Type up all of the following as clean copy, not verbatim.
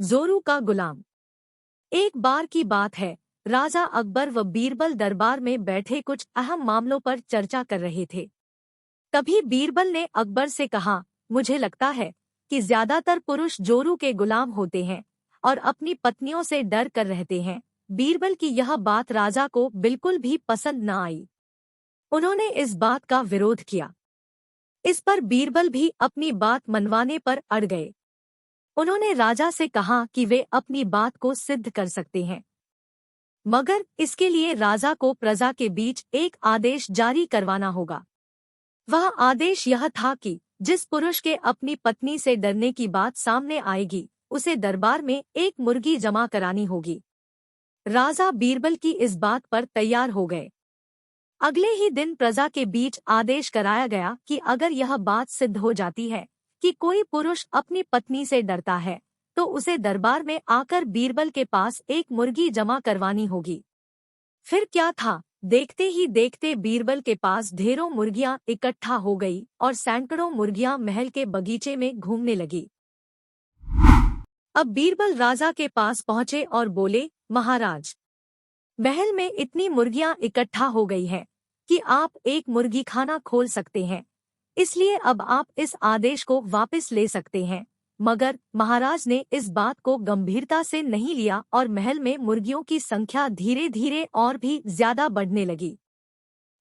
जोरू का गुलाम। एक बार की बात है, राजा अकबर व बीरबल दरबार में बैठे कुछ अहम मामलों पर चर्चा कर रहे थे। तभी बीरबल ने अकबर से कहा, मुझे लगता है कि ज्यादातर पुरुष जोरू के गुलाम होते हैं और अपनी पत्नियों से डर कर रहते हैं। बीरबल की यह बात राजा को बिल्कुल भी पसंद न आई। उन्होंने इस बात का विरोध किया। इस पर बीरबल भी अपनी बात मनवाने पर अड़ गए। उन्होंने राजा से कहा कि वे अपनी बात को सिद्ध कर सकते हैं, मगर इसके लिए राजा को प्रजा के बीच एक आदेश जारी करवाना होगा। वह आदेश यह था कि जिस पुरुष के अपनी पत्नी से डरने की बात सामने आएगी, उसे दरबार में एक मुर्गी जमा करानी होगी। राजा बीरबल की इस बात पर तैयार हो गए। अगले ही दिन प्रजा के बीच आदेश कराया गया कि अगर यह बात सिद्ध हो जाती है कि कोई पुरुष अपनी पत्नी से डरता है, तो उसे दरबार में आकर बीरबल के पास एक मुर्गी जमा करवानी होगी। फिर क्या था, देखते ही देखते बीरबल के पास ढेरों मुर्गियां इकट्ठा हो गई और सैकड़ों मुर्गियां महल के बगीचे में घूमने लगी। अब बीरबल राजा के पास पहुंचे और बोले, महाराज, महल में इतनी मुर्गियां इकट्ठा हो गई है कि आप एक मुर्गी खाना खोल सकते हैं, इसलिए अब आप इस आदेश को वापस ले सकते हैं। मगर महाराज ने इस बात को गंभीरता से नहीं लिया और महल में मुर्गियों की संख्या धीरे धीरे और भी ज्यादा बढ़ने लगी।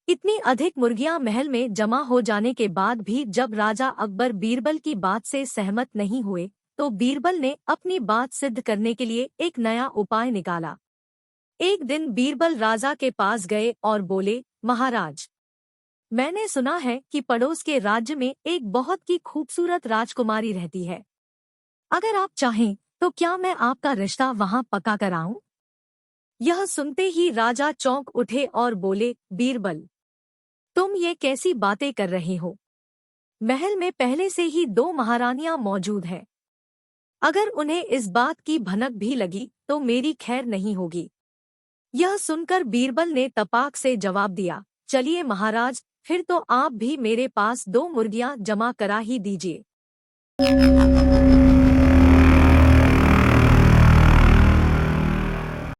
इतनी अधिक मुर्गियां महल में जमा हो जाने के बाद भी जब राजा अकबर बीरबल की बात से सहमत नहीं हुए, तो बीरबल ने अपनी बात सिद्ध करने के लिए एक नया उपाय निकाला। एक दिन बीरबल राजा के पास गए और बोले, महाराज, मैंने सुना है कि पड़ोस के राज्य में एक बहुत ही खूबसूरत राजकुमारी रहती है। अगर आप चाहें तो क्या मैं आपका रिश्ता वहां पक्का कराऊं? यह सुनते ही राजा चौंक उठे और बोले, बीरबल, तुम ये कैसी बातें कर रहे हो? महल में पहले से ही 2 महारानियां मौजूद हैं। अगर उन्हें इस बात की भनक भी लगी तो मेरी खैर नहीं होगी। यह सुनकर बीरबल ने तपाक से जवाब दिया, चलिए महाराज, फिर तो आप भी मेरे पास 2 मुर्गियां जमा करा ही दीजिए।